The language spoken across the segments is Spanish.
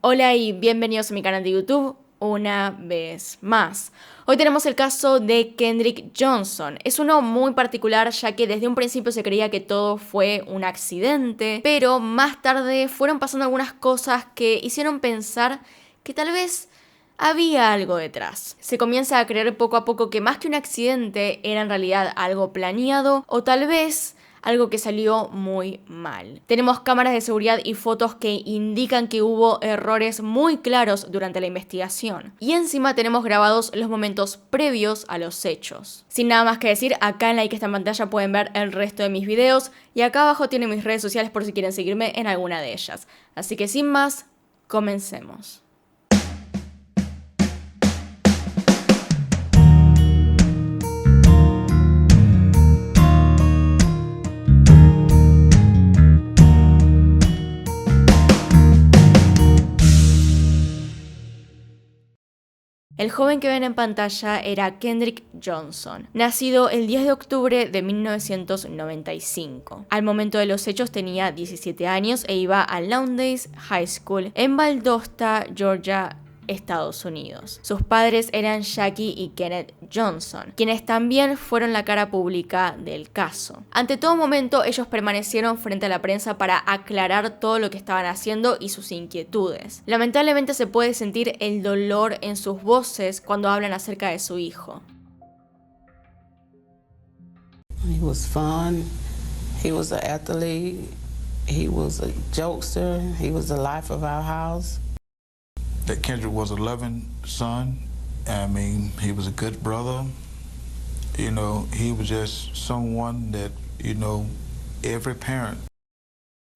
Hola y bienvenidos a mi canal de YouTube una vez más. Hoy tenemos el caso de Kendrick Johnson. Es uno muy particular ya que desde un principio se creía que todo fue un accidente, pero más tarde fueron pasando algunas cosas que hicieron pensar que tal vez había algo detrás. Se comienza a creer poco a poco que más que un accidente era en realidad algo planeado o tal vez algo que salió muy mal. Tenemos cámaras de seguridad y fotos que indican que hubo errores muy claros durante la investigación. Y encima tenemos grabados los momentos previos a los hechos. Sin nada más que decir, acá en la que está en pantalla pueden ver el resto de mis videos y acá abajo tienen mis redes sociales por si quieren seguirme en alguna de ellas. Así que sin más, comencemos. El joven que ven en pantalla era Kendrick Johnson, nacido el 10 de octubre de 1995. Al momento de los hechos tenía 17 años e iba a Lowndes High School en Valdosta, Georgia, Estados Unidos. Sus padres eran Jackie y Kenneth Johnson, quienes también fueron la cara pública del caso. Ante todo momento, ellos permanecieron frente a la prensa para aclarar todo lo que estaban haciendo y sus inquietudes. Lamentablemente se puede sentir el dolor en sus voces cuando hablan acerca de su hijo. He was fun, he was an athlete, he was a jokester, he was the life of our house. That Kendrick was a loving son. I mean, he was a good brother. You know, he was just someone that, every parent.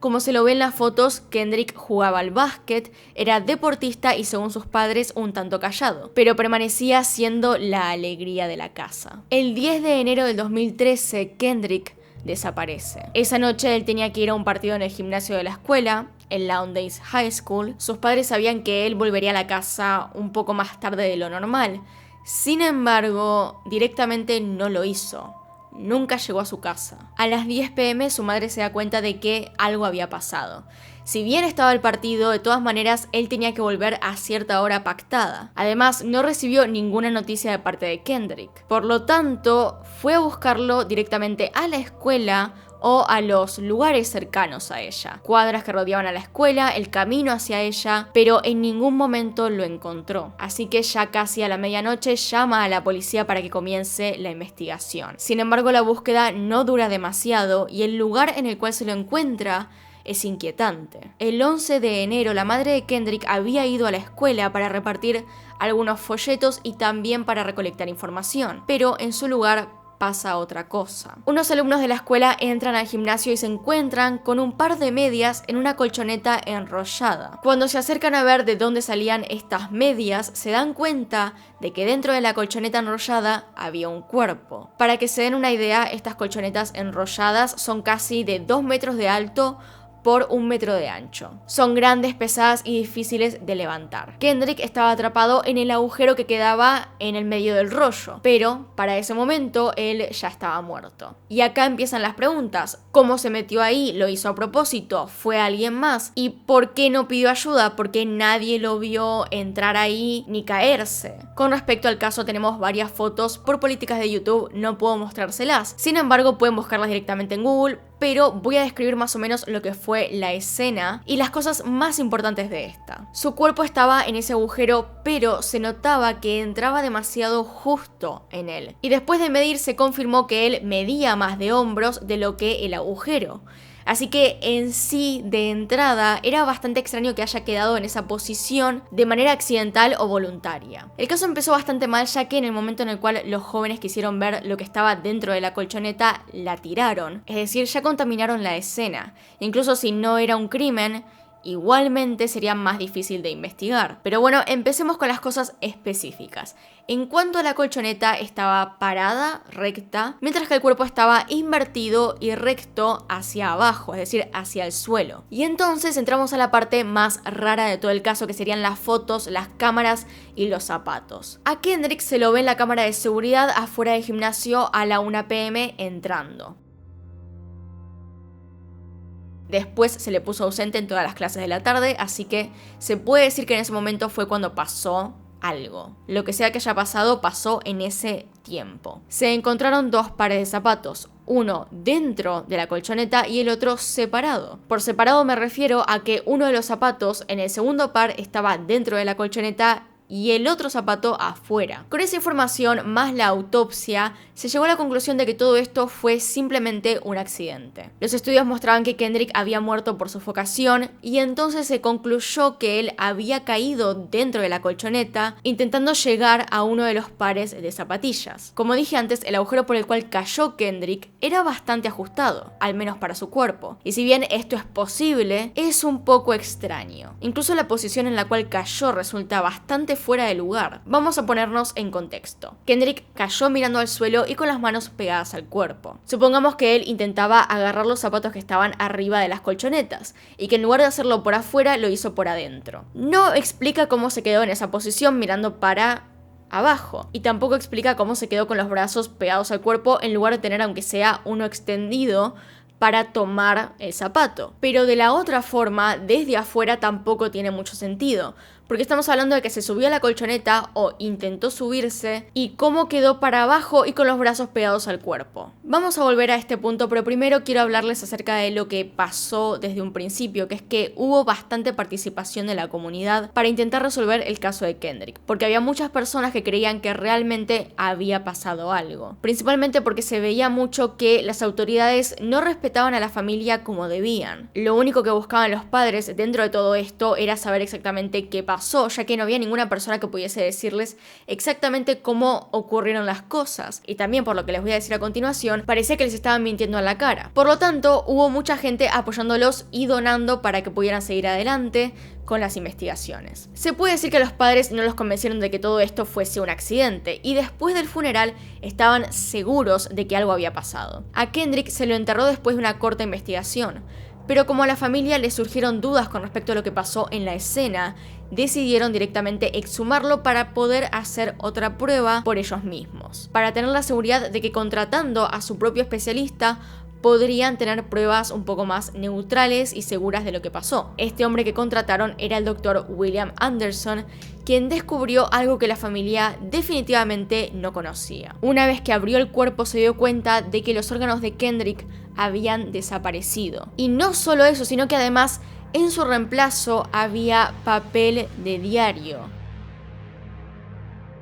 Como se lo ve en las fotos, Kendrick jugaba al básquet, era deportista y según sus padres un tanto callado, pero permanecía siendo la alegría de la casa. El 10 de enero del 2013, Kendrick desaparece. Esa noche él tenía que ir a un partido en el gimnasio de la escuela, en Lowndes High School. Sus padres sabían que él volvería a la casa un poco más tarde de lo normal. Sin embargo, directamente no lo hizo. Nunca llegó a su casa. A las 10 p.m. su madre se da cuenta de que algo había pasado. Si bien estaba el partido, de todas maneras él tenía que volver a cierta hora pactada. Además, no recibió ninguna noticia de parte de Kendrick. Por lo tanto, fue a buscarlo directamente a la escuela o a los lugares cercanos a ella, cuadras que rodeaban a la escuela, el camino hacia ella, pero en ningún momento lo encontró. Así que ya casi a la medianoche llama a la policía para que comience la investigación. Sin embargo, la búsqueda no dura demasiado y el lugar en el cual se lo encuentra es inquietante. El 11 de enero, la madre de Kendrick había ido a la escuela para repartir algunos folletos y también para recolectar información, pero en su lugar pasa otra cosa. Unos alumnos de la escuela entran al gimnasio y se encuentran con un par de medias en una colchoneta enrollada. Cuando se acercan a ver de dónde salían estas medias, se dan cuenta de que dentro de la colchoneta enrollada había un cuerpo. Para que se den una idea, estas colchonetas enrolladas son casi de 2 metros de alto por 1 metro de ancho. Son grandes, pesadas y difíciles de levantar. Kendrick estaba atrapado en el agujero que quedaba en el medio del rollo, pero para ese momento él ya estaba muerto. Y acá empiezan las preguntas. ¿Cómo se metió ahí? ¿Lo hizo a propósito? ¿Fue alguien más? ¿Y por qué no pidió ayuda? ¿Por qué nadie lo vio entrar ahí ni caerse? Con respecto al caso tenemos varias fotos. Por políticas de YouTube no puedo mostrárselas. Sin embargo, pueden buscarlas directamente en Google, pero voy a describir más o menos lo que fue la escena y las cosas más importantes de esta. Su cuerpo estaba en ese agujero, pero se notaba que entraba demasiado justo en él. Y después de medir se confirmó que él medía más de hombros de lo que el agujero. Así que en sí, de entrada, era bastante extraño que haya quedado en esa posición de manera accidental o voluntaria. El caso empezó bastante mal, ya que en el momento en el cual los jóvenes quisieron ver lo que estaba dentro de la colchoneta, la tiraron. Es decir, ya contaminaron la escena. Incluso si no era un crimen, igualmente sería más difícil de investigar. Pero bueno, empecemos con las cosas específicas. En cuanto a la colchoneta, estaba parada, recta, mientras que el cuerpo estaba invertido y recto hacia abajo, es decir, hacia el suelo. Y entonces entramos a la parte más rara de todo el caso, que serían las fotos, las cámaras y los zapatos. A Kendrick se lo ve en la cámara de seguridad afuera del gimnasio a la 1 p.m. entrando. Después se le puso ausente en todas las clases de la tarde, así que se puede decir que en ese momento fue cuando pasó algo. Lo que sea que haya pasado, pasó en ese tiempo. Se encontraron 2 pares de zapatos, uno dentro de la colchoneta y el otro separado. Por separado me refiero a que uno de los zapatos en el segundo par estaba dentro de la colchoneta y el otro zapato afuera. Con esa información más la autopsia, se llegó a la conclusión de que todo esto fue simplemente un accidente. Los estudios mostraban que Kendrick había muerto por sofocación y entonces se concluyó que él había caído dentro de la colchoneta intentando llegar a uno de los pares de zapatillas. Como dije antes, el agujero por el cual cayó Kendrick era bastante ajustado, al menos para su cuerpo. Y si bien esto es posible, es un poco extraño. Incluso la posición en la cual cayó resulta bastante fuera de lugar. Vamos a ponernos en contexto. Kendrick cayó mirando al suelo y con las manos pegadas al cuerpo. Supongamos que él intentaba agarrar los zapatos que estaban arriba de las colchonetas y que en lugar de hacerlo por afuera lo hizo por adentro. No explica cómo se quedó en esa posición mirando para abajo y tampoco explica cómo se quedó con los brazos pegados al cuerpo en lugar de tener aunque sea uno extendido para tomar el zapato. Pero de la otra forma, desde afuera tampoco tiene mucho sentido, porque estamos hablando de que se subió a la colchoneta o intentó subirse y cómo quedó para abajo y con los brazos pegados al cuerpo. Vamos a volver a este punto, pero primero quiero hablarles acerca de lo que pasó desde un principio, que es que hubo bastante participación de la comunidad para intentar resolver el caso de Kendrick, porque había muchas personas que creían que realmente había pasado algo, principalmente porque se veía mucho que las autoridades no respetaban a la familia como debían. Lo único que buscaban los padres dentro de todo esto era saber exactamente qué pasó, ya que no había ninguna persona que pudiese decirles exactamente cómo ocurrieron las cosas. Y también, por lo que les voy a decir a continuación, parecía que les estaban mintiendo a la cara. Por lo tanto, hubo mucha gente apoyándolos y donando para que pudieran seguir adelante con las investigaciones. Se puede decir que los padres no los convencieron de que todo esto fuese un accidente, y después del funeral estaban seguros de que algo había pasado. A Kendrick se lo enterró después de una corta investigación, pero como a la familia le surgieron dudas con respecto a lo que pasó en la escena, decidieron directamente exhumarlo para poder hacer otra prueba por ellos mismos, para tener la seguridad de que contratando a su propio especialista podrían tener pruebas un poco más neutrales y seguras de lo que pasó. Este hombre que contrataron era el Dr. William Anderson, quien descubrió algo que la familia definitivamente no conocía. Una vez que abrió el cuerpo se dio cuenta de que los órganos de Kendrick habían desaparecido. Y no solo eso, sino que además en su reemplazo había papel de diario.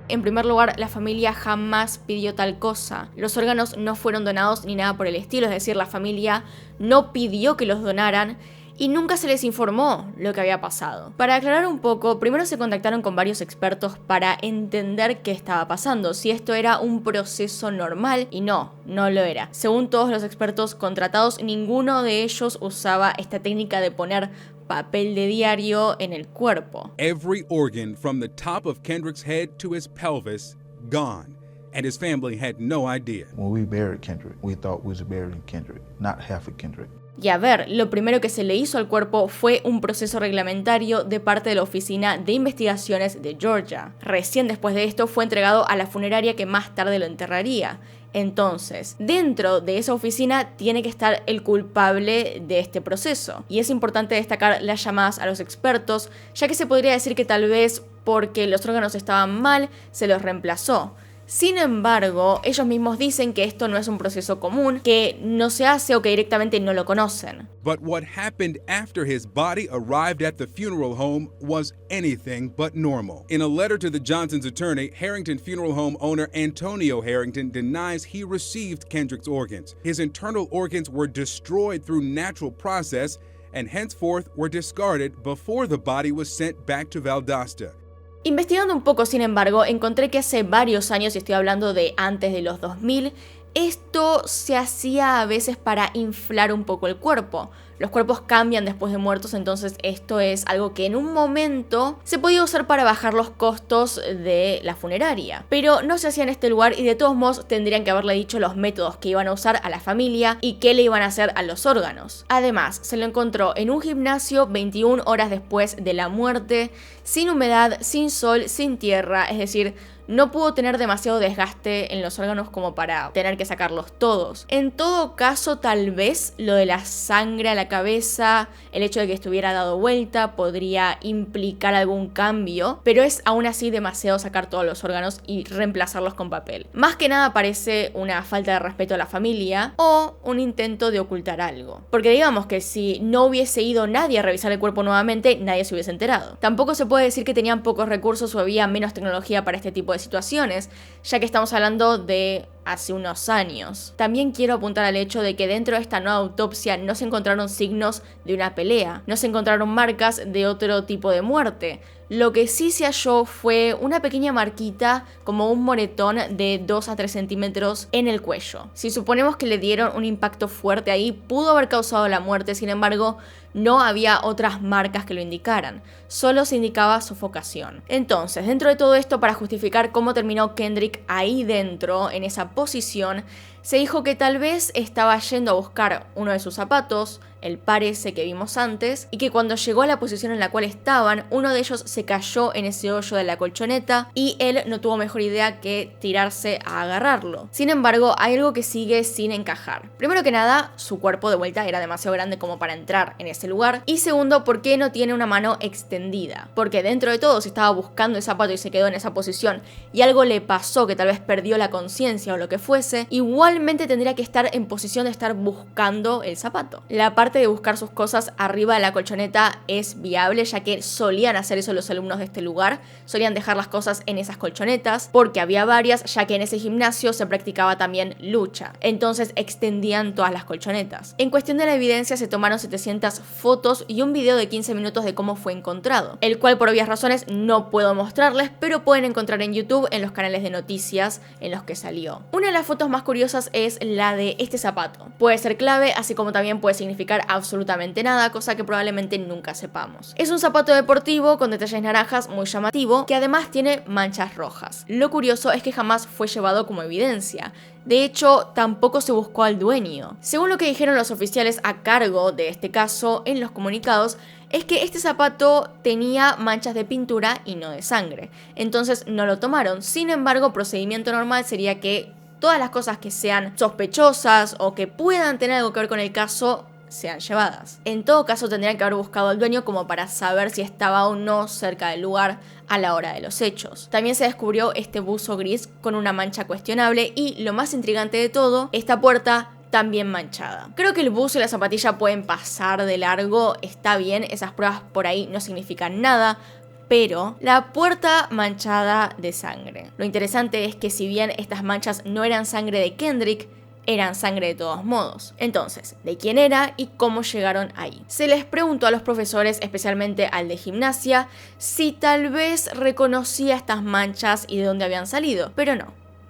En primer lugar, la familia jamás pidió tal cosa. Los órganos no fueron donados ni nada por el estilo, es decir, la familia no pidió que los donaran y nunca se les informó lo que había pasado. Para aclarar un poco, primero se contactaron con varios expertos para entender qué estaba pasando, si esto era un proceso normal, y no lo era. Según todos los expertos contratados, ninguno de ellos usaba esta técnica de poner papel de diario en el cuerpo. Every organ from the top of Kendrick's head to his pelvis gone, and his family had no idea. When we buried Kendrick, we thought we was burying Kendrick, not half of Kendrick. Y a ver, lo primero que se le hizo al cuerpo fue un proceso reglamentario de parte de la Oficina de Investigaciones de Georgia. Recién después de esto fue entregado a la funeraria que más tarde lo enterraría. Entonces, dentro de esa oficina tiene que estar el culpable de este proceso. Y es importante destacar las llamadas a los expertos, ya que se podría decir que tal vez porque los órganos estaban mal, se los reemplazó. Sin embargo, ellos mismos dicen que esto no es un proceso común, que no se hace o que directamente no lo conocen. But what happened after his body arrived at the funeral home was anything but normal. In a letter to the Johnsons' attorney, Harrington Funeral Home owner Antonio Harrington denies he received Kendrick's organs. His internal organs were destroyed through natural process and henceforth were discarded before the body was sent back to Valdosta. Investigando un poco, sin embargo, encontré que hace varios años, y estoy hablando de antes de los 2000, esto se hacía a veces para inflar un poco el cuerpo. Los cuerpos cambian después de muertos, entonces esto es algo que en un momento se podía usar para bajar los costos de la funeraria. Pero no se hacía en este lugar y de todos modos tendrían que haberle dicho los métodos que iban a usar a la familia y qué le iban a hacer a los órganos. Además, se lo encontró en un gimnasio 21 horas después de la muerte, sin humedad, sin sol, sin tierra, es decir, no pudo tener demasiado desgaste en los órganos como para tener que sacarlos todos. En todo caso, tal vez lo de la sangre a la cabeza, el hecho de que estuviera dado vuelta podría implicar algún cambio, pero es aún así demasiado sacar todos los órganos y reemplazarlos con papel. Más que nada parece una falta de respeto a la familia o un intento de ocultar algo. Porque digamos que si no hubiese ido nadie a revisar el cuerpo nuevamente, nadie se hubiese enterado. Tampoco se puede decir que tenían pocos recursos o había menos tecnología para este tipo de situaciones, ya que estamos hablando de hace unos años. También quiero apuntar al hecho de que dentro de esta nueva autopsia no se encontraron signos de una pelea, no se encontraron marcas de otro tipo de muerte. Lo que sí se halló fue una pequeña marquita, como un moretón de 2 a 3 centímetros en el cuello. Si suponemos que le dieron un impacto fuerte ahí, pudo haber causado la muerte, sin embargo, no había otras marcas que lo indicaran, solo se indicaba sofocación. Entonces, dentro de todo esto, para justificar cómo terminó Kendrick ahí dentro, en esa posición, se dijo que tal vez estaba yendo a buscar uno de sus zapatos, el par ese que vimos antes, y que cuando llegó a la posición en la cual estaban, uno de ellos se cayó en ese hoyo de la colchoneta y él no tuvo mejor idea que tirarse a agarrarlo. Sin embargo, hay algo que sigue sin encajar. Primero que nada, su cuerpo de vuelta era demasiado grande como para entrar en ese lugar, y segundo, ¿por qué no tiene una mano extendida? Porque dentro de todo, si estaba buscando el zapato y se quedó en esa posición y algo le pasó, que tal vez perdió la conciencia o lo que fuese, igualmente tendría que estar en posición de estar buscando el zapato. La parte de buscar sus cosas arriba de la colchoneta es viable, ya que solían hacer eso los alumnos de este lugar, solían dejar las cosas en esas colchonetas, porque había varias, ya que en ese gimnasio se practicaba también lucha, entonces extendían todas las colchonetas. En cuestión de la evidencia se tomaron 700 fotos y un video de 15 minutos de cómo fue encontrado, el cual por obvias razones no puedo mostrarles, pero pueden encontrar en YouTube en los canales de noticias en los que salió. Una de las fotos más curiosas es la de este zapato. Puede ser clave, así como también puede significar absolutamente nada, cosa que probablemente nunca sepamos. Es un zapato deportivo con detalles naranjas muy llamativo, que además tiene manchas rojas. Lo curioso es que jamás fue llevado como evidencia. De hecho, tampoco se buscó al dueño. Según lo que dijeron los oficiales a cargo de este caso en los comunicados, es que este zapato tenía manchas de pintura y no de sangre. Entonces no lo tomaron. Sin embargo, procedimiento normal sería que todas las cosas que sean sospechosas o que puedan tener algo que ver con el caso sean llevadas. En todo caso, tendrían que haber buscado al dueño como para saber si estaba o no cerca del lugar a la hora de los hechos. También se descubrió este buzo gris con una mancha cuestionable y, lo más intrigante de todo, esta puerta también manchada. Creo que el buzo y la zapatilla pueden pasar de largo, está bien, esas pruebas por ahí no significan nada, pero la puerta manchada de sangre. Lo interesante es que si bien estas manchas no eran sangre de Kendrick, eran sangre de todos modos. Entonces, ¿de quién era y cómo llegaron ahí? Se les preguntó a los profesores, especialmente al de gimnasia, si tal vez reconocía estas manchas y de dónde habían salido, pero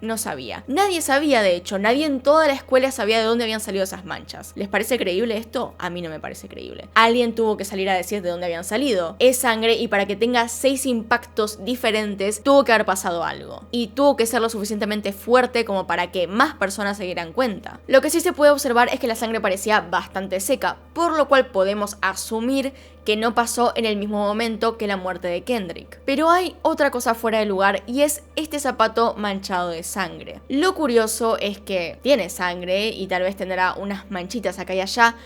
no sabía. Nadie sabía, de hecho, nadie en toda la escuela sabía de dónde habían salido esas manchas. ¿Les parece creíble esto? A mí no me parece creíble. Alguien tuvo que salir a decir de dónde habían salido. Es sangre y para que tenga 6 impactos diferentes tuvo que haber pasado algo. Y tuvo que ser lo suficientemente fuerte como para que más personas se dieran cuenta. Lo que sí se puede observar es que la sangre parecía bastante seca, por lo cual podemos asumir que no pasó en el mismo momento que la muerte de Kendrick. Pero hay otra cosa fuera de lugar y es este zapato manchado de sangre. Lo curioso es que tiene sangre y tal vez tendrá unas manchitas acá y allá,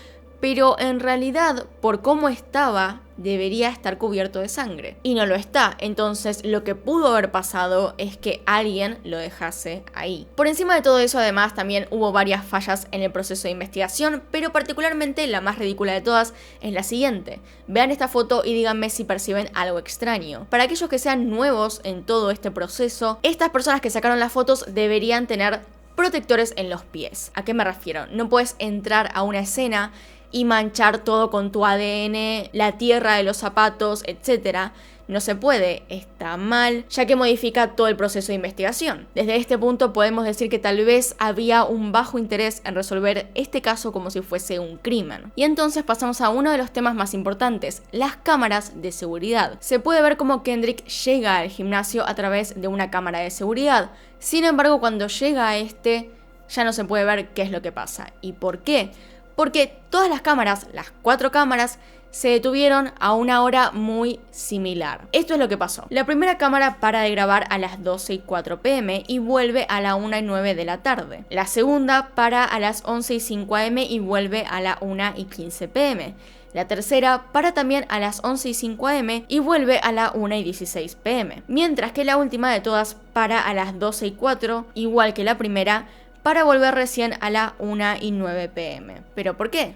pero en realidad, por cómo estaba, debería estar cubierto de sangre. Y no lo está, entonces lo que pudo haber pasado es que alguien lo dejase ahí. Por encima de todo eso, además, también hubo varias fallas en el proceso de investigación, pero particularmente la más ridícula de todas es la siguiente. Vean esta foto y díganme si perciben algo extraño. Para aquellos que sean nuevos en todo este proceso, estas personas que sacaron las fotos deberían tener protectores en los pies. ¿A qué me refiero? No puedes entrar a una escena y manchar todo con tu ADN, la tierra de los zapatos, etc. No se puede, está mal, ya que modifica todo el proceso de investigación. Desde este punto podemos decir que tal vez había un bajo interés en resolver este caso como si fuese un crimen. Y entonces pasamos a uno de los temas más importantes, las cámaras de seguridad. Se puede ver cómo Kendrick llega al gimnasio a través de una cámara de seguridad. Sin embargo, cuando llega a este, ya no se puede ver qué es lo que pasa. ¿Y por qué? Porque todas las cámaras, las 4 cámaras, se detuvieron a una hora muy similar. Esto es lo que pasó. La primera cámara para de grabar a las 12:04 p.m. y vuelve a la 1:09 de la tarde. La segunda para a las 11:05 a.m. y vuelve a la 1:15 p.m. La tercera para también a las 11:05 a.m. y vuelve a la 1:16 p.m. Mientras que la última de todas para a las 12:04, igual que la primera, para volver recién a la 1:09 p.m. ¿Pero por qué?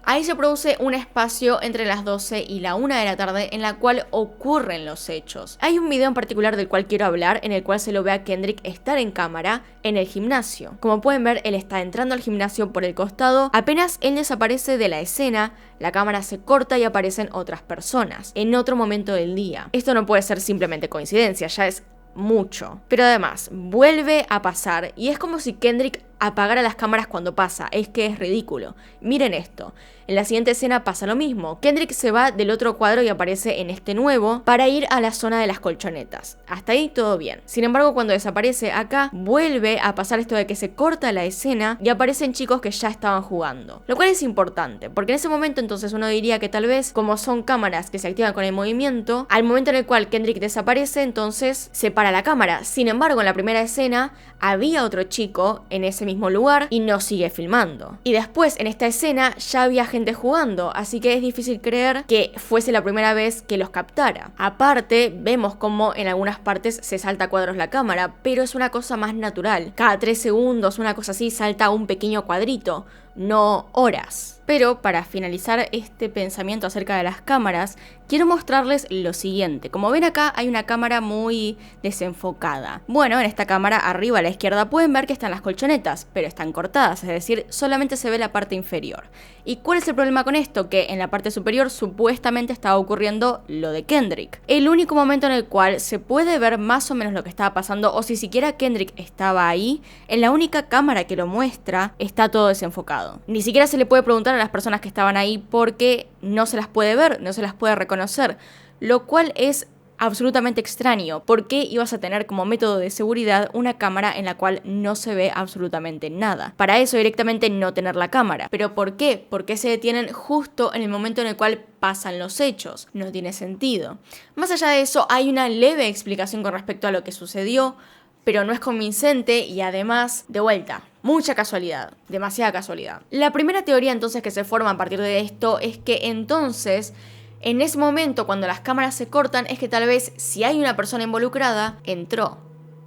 Ahí se produce un espacio entre las 12 y la 1 de la tarde en la cual ocurren los hechos. Hay un video en particular del cual quiero hablar en el cual se lo ve a Kendrick estar en cámara en el gimnasio. Como pueden ver, él está entrando al gimnasio por el costado. Apenas él desaparece de la escena, la cámara se corta y aparecen otras personas en otro momento del día. Esto no puede ser simplemente coincidencia, ya es mucho. Pero además, vuelve a pasar y es como si Kendrick apagara las cámaras cuando pasa. Es que es ridículo. Miren esto. En la siguiente escena pasa lo mismo. Kendrick se va del otro cuadro y aparece en este nuevo para ir a la zona de las colchonetas. Hasta ahí todo bien. Sin embargo, cuando desaparece acá, vuelve a pasar esto de que se corta la escena y aparecen chicos que ya estaban jugando. Lo cual es importante, porque en ese momento entonces uno diría que tal vez, como son cámaras que se activan con el movimiento, al momento en el cual Kendrick desaparece, entonces se para la cámara. Sin embargo, en la primera escena había otro chico en ese mismo lugar y no sigue filmando. Y después, en esta escena, ya había gente jugando, así que es difícil creer que fuese la primera vez que los captara. Aparte, vemos como en algunas partes se salta a cuadros la cámara, pero es una cosa más natural. Cada 3 segundos, una cosa así, salta un pequeño cuadrito, no horas. Pero para finalizar este pensamiento acerca de las cámaras, quiero mostrarles lo siguiente. Como ven acá hay una cámara muy desenfocada. Bueno, en esta cámara arriba a la izquierda pueden ver que están las colchonetas, pero están cortadas, es decir, solamente se ve la parte inferior. ¿Y cuál es el problema con esto? Que en la parte superior supuestamente estaba ocurriendo lo de Kendrick. El único momento en el cual se puede ver más o menos lo que estaba pasando, o si siquiera Kendrick estaba ahí, en la única cámara que lo muestra está todo desenfocado. Ni siquiera se le puede preguntar a las personas que estaban ahí porque no se las puede ver, no se las puede reconocer, lo cual es absolutamente extraño. ¿Por qué ibas a tener como método de seguridad una cámara en la cual no se ve absolutamente nada? Para eso directamente no tener la cámara. ¿Pero por qué? ¿Por qué se detienen justo en el momento en el cual pasan los hechos? No tiene sentido. Más allá de eso, hay una leve explicación con respecto a lo que sucedió, pero no es convincente y además, de vuelta, mucha casualidad, demasiada casualidad. La primera teoría entonces que se forma a partir de esto es que entonces, en ese momento cuando las cámaras se cortan, es que tal vez si hay una persona involucrada, entró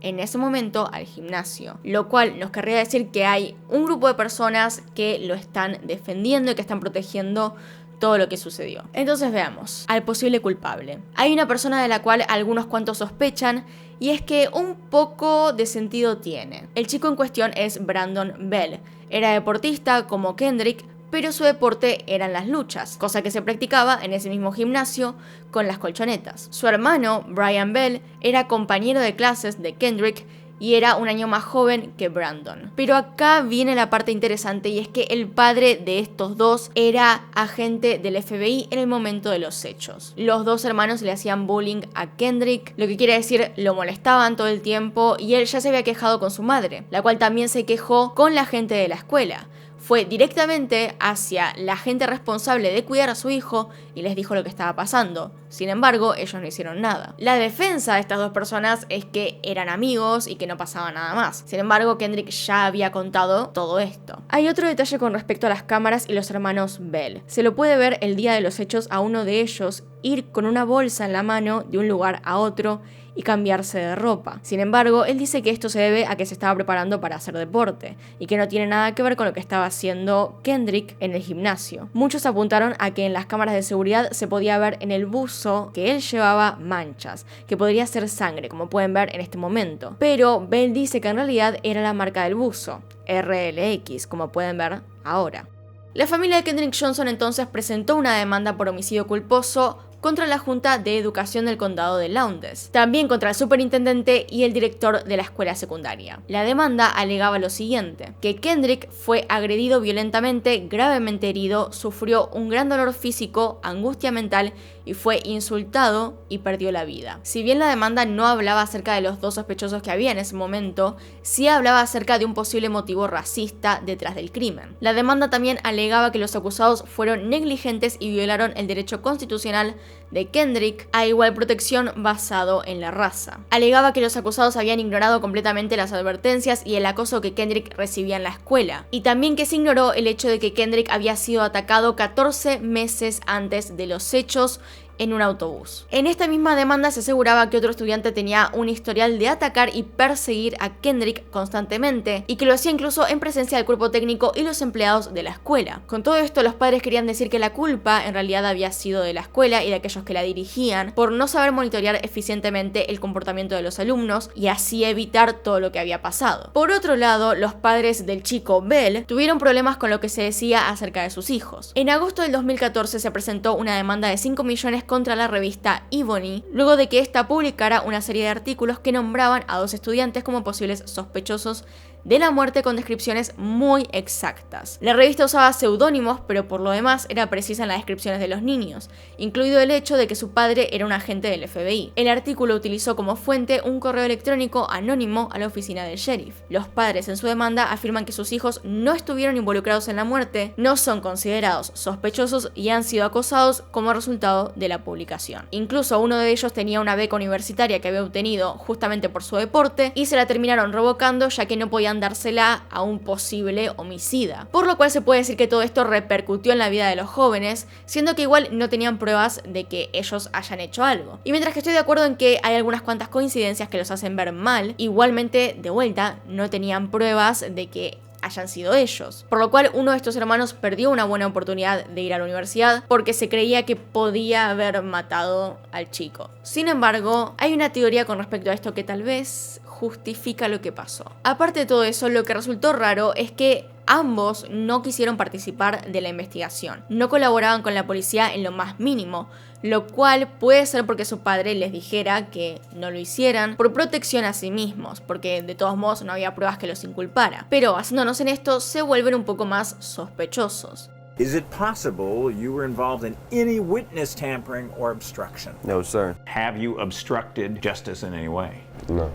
en ese momento al gimnasio, lo cual nos querría decir que hay un grupo de personas que lo están defendiendo y que están protegiendo todo lo que sucedió. Entonces veamos al posible culpable. Hay una persona de la cual algunos cuantos sospechan y es que un poco de sentido tiene. El chico en cuestión es Brandon Bell. Era deportista como Kendrick, pero su deporte eran las luchas, cosa que se practicaba en ese mismo gimnasio con las colchonetas. Su hermano, Brian Bell, era compañero de clases de Kendrick y era un año más joven que Brandon. Pero acá viene la parte interesante y es que el padre de estos dos era agente del FBI en el momento de los hechos. Los dos hermanos le hacían bullying a Kendrick, lo que quiere decir lo molestaban todo el tiempo y él ya se había quejado con su madre, la cual también se quejó con la gente de la escuela. Fue directamente hacia la gente responsable de cuidar a su hijo y les dijo lo que estaba pasando. Sin embargo, ellos no hicieron nada. La defensa de estas dos personas es que eran amigos y que no pasaba nada más. Sin embargo, Kendrick ya había contado todo esto. Hay otro detalle con respecto a las cámaras y los hermanos Bell. Se lo puede ver el día de los hechos a uno de ellos ir con una bolsa en la mano de un lugar a otro y cambiarse de ropa. Sin embargo, él dice que esto se debe a que se estaba preparando para hacer deporte y que no tiene nada que ver con lo que estaba haciendo Kendrick en el gimnasio. Muchos apuntaron a que en las cámaras de seguridad se podía ver en el buzo que él llevaba manchas, que podría ser sangre, como pueden ver en este momento. Pero Bell dice que en realidad era la marca del buzo, RLX, como pueden ver ahora. La familia de Kendrick Johnson entonces presentó una demanda por homicidio culposo contra la Junta de Educación del Condado de Lowndes, también contra el superintendente y el director de la escuela secundaria. La demanda alegaba lo siguiente, que Kendrick fue agredido violentamente, gravemente herido, sufrió un gran dolor físico, angustia mental y fue insultado y perdió la vida. Si bien la demanda no hablaba acerca de los dos sospechosos que había en ese momento, sí hablaba acerca de un posible motivo racista detrás del crimen. La demanda también alegaba que los acusados fueron negligentes y violaron el derecho constitucional de Kendrick a igual protección basado en la raza. Alegaba que los acusados habían ignorado completamente las advertencias y el acoso que Kendrick recibía en la escuela, y también que se ignoró el hecho de que Kendrick había sido atacado 14 meses antes de los hechos en un autobús. En esta misma demanda se aseguraba que otro estudiante tenía un historial de atacar y perseguir a Kendrick constantemente y que lo hacía incluso en presencia del cuerpo técnico y los empleados de la escuela. Con todo esto, los padres querían decir que la culpa en realidad había sido de la escuela y de aquellos que la dirigían por no saber monitorear eficientemente el comportamiento de los alumnos y así evitar todo lo que había pasado. Por otro lado, los padres del chico Bell tuvieron problemas con lo que se decía acerca de sus hijos. En agosto del 2014 se presentó una demanda de 5 millones contra la revista Ebony, luego de que esta publicara una serie de artículos que nombraban a 2 estudiantes como posibles sospechosos de la muerte con descripciones muy exactas. La revista usaba seudónimos, pero por lo demás era precisa en las descripciones de los niños, incluido el hecho de que su padre era un agente del FBI. El artículo utilizó como fuente un correo electrónico anónimo a la oficina del sheriff. Los padres en su demanda afirman que sus hijos no estuvieron involucrados en la muerte, no son considerados sospechosos y han sido acosados como resultado de la publicación. Incluso uno de ellos tenía una beca universitaria que había obtenido justamente por su deporte y se la terminaron revocando ya que no podían dársela a un posible homicida. Por lo cual se puede decir que todo esto repercutió en la vida de los jóvenes, siendo que igual no tenían pruebas de que ellos hayan hecho algo. Y mientras que estoy de acuerdo en que hay algunas cuantas coincidencias que los hacen ver mal, igualmente, de vuelta, no tenían pruebas de que hayan sido ellos. Por lo cual uno de estos hermanos perdió una buena oportunidad de ir a la universidad porque se creía que podía haber matado al chico. Sin embargo, hay una teoría con respecto a esto que tal vez justifica lo que pasó. Aparte de todo eso, lo que resultó raro es que ambos no quisieron participar de la investigación, no colaboraban con la policía en lo más mínimo, lo cual puede ser porque su padre les dijera que no lo hicieran por protección a sí mismos, porque de todos modos no había pruebas que los inculpara. Pero basándonos en esto, se vuelven un poco más sospechosos. Is it possible you were involved in any witness tampering or obstruction? No, sir. Have you obstructed justice in any way? No.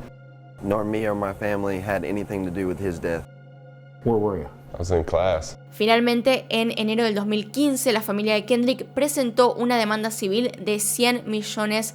Nor me or my family had anything to do with his death. Where were you? I was in class. Finalmente, en enero del 2015, la familia de Kendrick presentó una demanda civil de $100 millones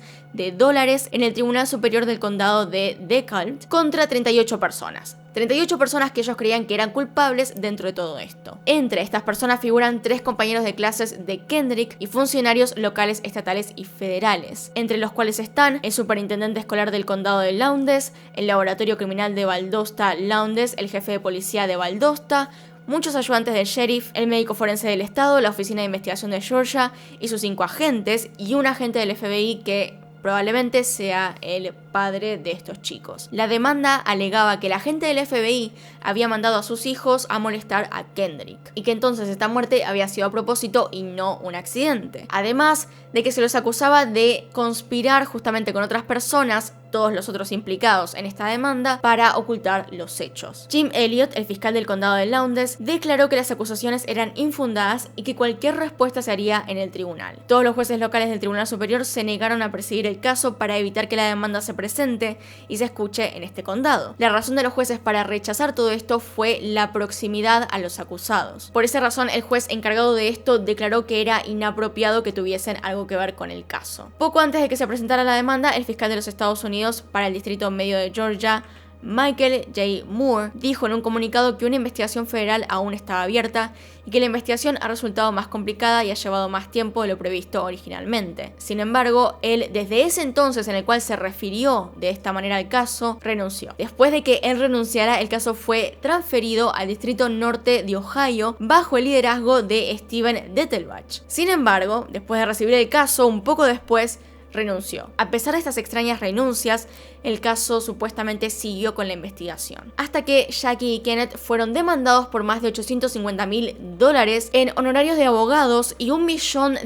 en el Tribunal Superior del Condado de DeKalb contra 38 personas. 38 personas que ellos creían que eran culpables dentro de todo esto. Entre estas personas figuran 3 compañeros de clases de Kendrick y funcionarios locales, estatales y federales, entre los cuales están el superintendente escolar del condado de Lowndes, el laboratorio criminal de Valdosta Lowndes, el jefe de policía de Valdosta, muchos ayudantes del sheriff, el médico forense del estado, la oficina de investigación de Georgia y sus 5 agentes, y un agente del FBI que probablemente sea el padre de estos chicos. La demanda alegaba que la agente del FBI había mandado a sus hijos a molestar a Kendrick y que entonces esta muerte había sido a propósito y no un accidente. Además de que se los acusaba de conspirar justamente con otras personas, todos los otros implicados en esta demanda, para ocultar los hechos. Jim Elliott, el fiscal del condado de Lowndes, declaró que las acusaciones eran infundadas y que cualquier respuesta se haría en el tribunal. Todos los jueces locales del Tribunal Superior se negaron a presidir el caso para evitar que la demanda se presente y se escuche en este condado. La razón de los jueces para rechazar todo esto fue la proximidad a los acusados. Por esa razón, el juez encargado de esto declaró que era inapropiado que tuviesen algo que ver con el caso. Poco antes de que se presentara la demanda, el fiscal de los Estados Unidos para el distrito medio de Georgia, Michael J. Moore, dijo en un comunicado que una investigación federal aún estaba abierta y que la investigación ha resultado más complicada y ha llevado más tiempo de lo previsto originalmente. Sin embargo, él, desde ese entonces en el cual se refirió de esta manera al caso, renunció. Después de que él renunciara, el caso fue transferido al distrito norte de Ohio bajo el liderazgo de Steven Dettelbach. Sin embargo, después de recibir el caso, un poco después, renunció. A pesar de estas extrañas renuncias, el caso supuestamente siguió con la investigación. Hasta que Jackie y Kenneth fueron demandados por más de $850,000 en honorarios de abogados y $1 millón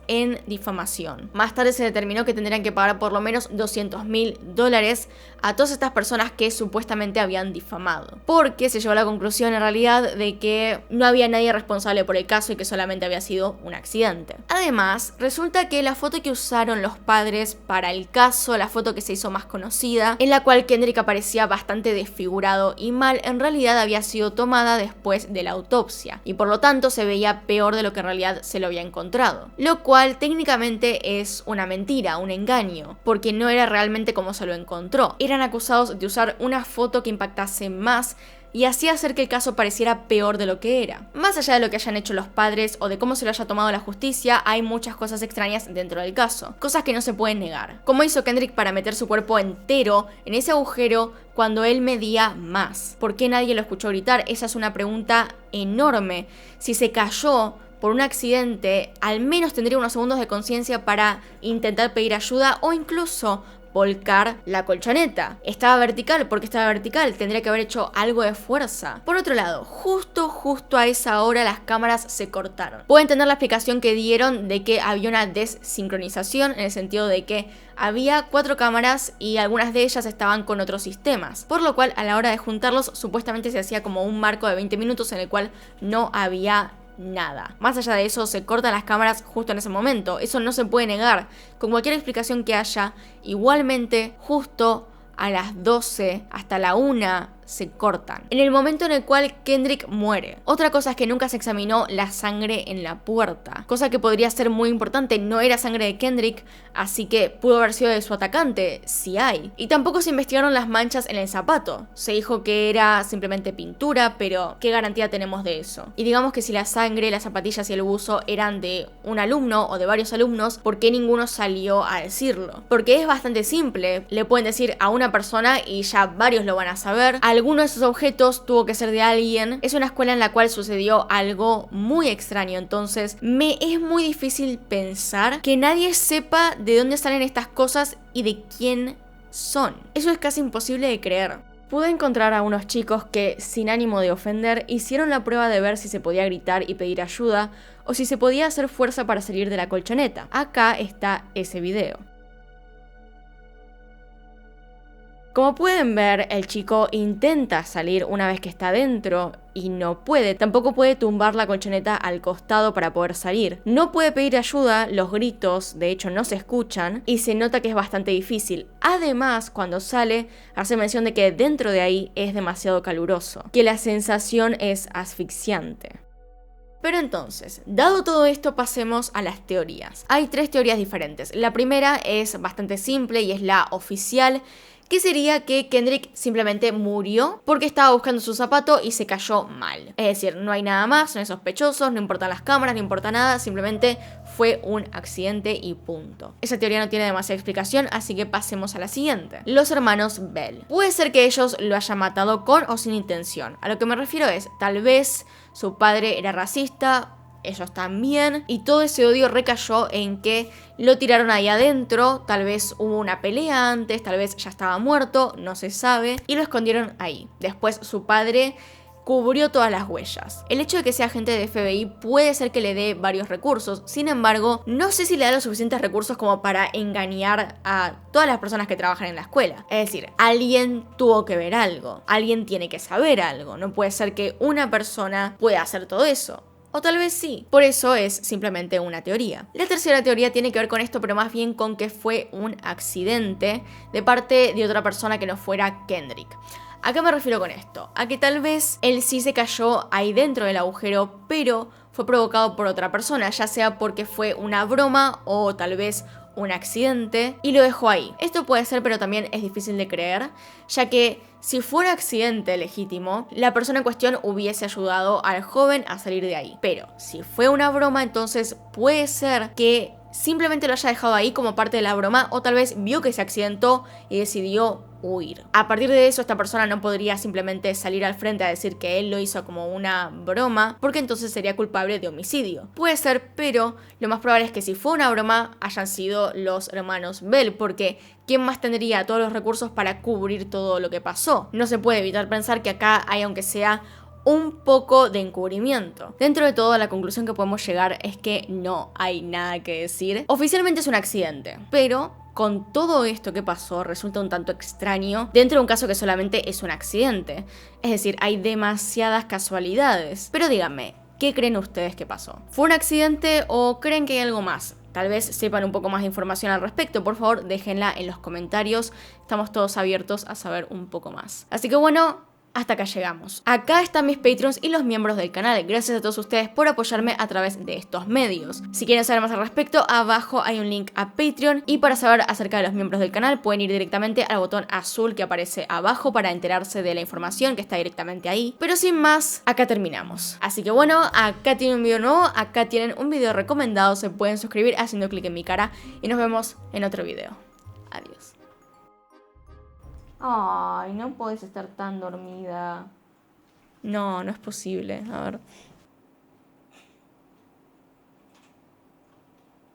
en difamación. Más tarde se determinó que tendrían que pagar por lo menos $200,000 a todas estas personas que supuestamente habían difamado. Porque se llegó a la conclusión en realidad de que no había nadie responsable por el caso y que solamente había sido un accidente. Además, resulta que la foto que usaron los padres para el caso, la foto que se hizo más conocida, en la cual Kendrick aparecía bastante desfigurado y mal, en realidad había sido tomada después de la autopsia y por lo tanto se veía peor de lo que en realidad se lo había encontrado. Lo cual técnicamente es una mentira, un engaño, porque no era realmente como se lo encontró. Eran acusados de usar una foto que impactase más y así hacer que el caso pareciera peor de lo que era. Más allá de lo que hayan hecho los padres o de cómo se lo haya tomado la justicia, hay muchas cosas extrañas dentro del caso, cosas que no se pueden negar. ¿Cómo hizo Kendrick para meter su cuerpo entero en ese agujero cuando él medía más? ¿Por qué nadie lo escuchó gritar? Esa es una pregunta enorme. Si se cayó por un accidente, al menos tendría unos segundos de conciencia para intentar pedir ayuda o incluso volcar la colchoneta. Estaba vertical, porque estaba vertical, tendría que haber hecho algo de fuerza. Por otro lado, justo a esa hora las cámaras se cortaron. Puedo entender la explicación que dieron de que había una desincronización, en el sentido de que había 4 cámaras y algunas de ellas estaban con otros sistemas, por lo cual a la hora de juntarlos supuestamente se hacía como un marco de 20 minutos en el cual no había nada. Más allá de eso, se cortan las cámaras justo en ese momento. Eso no se puede negar. Con cualquier explicación que haya, igualmente, justo a las 12 hasta la 1 se cortan. En el momento en el cual Kendrick muere. Otra cosa es que nunca se examinó la sangre en la puerta, cosa que podría ser muy importante. No era sangre de Kendrick, así que pudo haber sido de su atacante, si hay. Y tampoco se investigaron las manchas en el zapato. Se dijo que era simplemente pintura, pero ¿qué garantía tenemos de eso? Y digamos que si la sangre, las zapatillas y el buzo eran de un alumno o de varios alumnos, ¿por qué ninguno salió a decirlo? Porque es bastante simple. Le pueden decir a una persona y ya varios lo van a saber. Alguno de esos objetos tuvo que ser de alguien. Es una escuela en la cual sucedió algo muy extraño, entonces me es muy difícil pensar que nadie sepa de dónde salen estas cosas y de quién son. Eso es casi imposible de creer. Pude encontrar a unos chicos que, sin ánimo de ofender, hicieron la prueba de ver si se podía gritar y pedir ayuda o si se podía hacer fuerza para salir de la colchoneta. Acá está ese video. Como pueden ver, el chico intenta salir una vez que está dentro y no puede. Tampoco puede tumbar la colchoneta al costado para poder salir. No puede pedir ayuda, los gritos de hecho no se escuchan y se nota que es bastante difícil. Además, cuando sale, hace mención de que dentro de ahí es demasiado caluroso, que la sensación es asfixiante. Pero entonces, dado todo esto, pasemos a las teorías. Hay 3 teorías diferentes. La primera es bastante simple y es la oficial, que sería que Kendrick simplemente murió porque estaba buscando su zapato y se cayó mal. Es decir, no hay nada más, no hay sospechosos, no importan las cámaras, no importa nada, simplemente fue un accidente y punto. Esa teoría no tiene demasiada explicación, así que pasemos a la siguiente. Los hermanos Bell. Puede ser que ellos lo hayan matado con o sin intención. A lo que me refiero es, tal vez su padre era racista, ellos también, y todo ese odio recayó en que lo tiraron ahí adentro. Tal vez hubo una pelea antes, tal vez ya estaba muerto, no se sabe, y lo escondieron ahí. Después su padre cubrió todas las huellas. El hecho de que sea agente de FBI puede ser que le dé varios recursos, sin embargo, no sé si le da los suficientes recursos como para engañar a todas las personas que trabajan en la escuela. Es decir, alguien tuvo que ver algo, alguien tiene que saber algo, no puede ser que una persona pueda hacer todo eso. O tal vez sí, por eso es simplemente una teoría. La tercera teoría tiene que ver con esto, pero más bien con que fue un accidente de parte de otra persona que no fuera Kendrick. ¿A qué me refiero con esto? A que tal vez él sí se cayó ahí dentro del agujero, pero fue provocado por otra persona, ya sea porque fue una broma o tal vez un accidente y lo dejó ahí. Esto puede ser, pero también es difícil de creer, ya que si fuera accidente legítimo, la persona en cuestión hubiese ayudado al joven a salir de ahí. Pero si fue una broma, entonces puede ser que simplemente lo haya dejado ahí como parte de la broma, o tal vez vio que se accidentó y decidió huir. A partir de eso, esta persona no podría simplemente salir al frente a decir que él lo hizo como una broma, porque entonces sería culpable de homicidio. Puede ser, pero lo más probable es que si fue una broma hayan sido los hermanos Bell, porque ¿quién más tendría todos los recursos para cubrir todo lo que pasó? No se puede evitar pensar que acá hay, aunque sea un poco de encubrimiento. Dentro de todo, la conclusión que podemos llegar es que no hay nada que decir. Oficialmente es un accidente, pero con todo esto que pasó resulta un tanto extraño dentro de un caso que solamente es un accidente. Es decir, hay demasiadas casualidades. Pero díganme, ¿qué creen ustedes que pasó? ¿Fue un accidente o creen que hay algo más? Tal vez sepan un poco más de información al respecto. Por favor, déjenla en los comentarios. Estamos todos abiertos a saber un poco más. Así que bueno, hasta acá llegamos. Acá están mis Patreons y los miembros del canal. Gracias a todos ustedes por apoyarme a través de estos medios. Si quieren saber más al respecto, abajo hay un link a Patreon. Y para saber acerca de los miembros del canal, pueden ir directamente al botón azul que aparece abajo para enterarse de la información que está directamente ahí. Pero sin más, acá terminamos. Así que bueno, acá tienen un video nuevo, acá tienen un video recomendado. Se pueden suscribir haciendo clic en mi cara y nos vemos en otro video. Adiós. Ay, no puedes estar tan dormida. No, no es posible. A ver.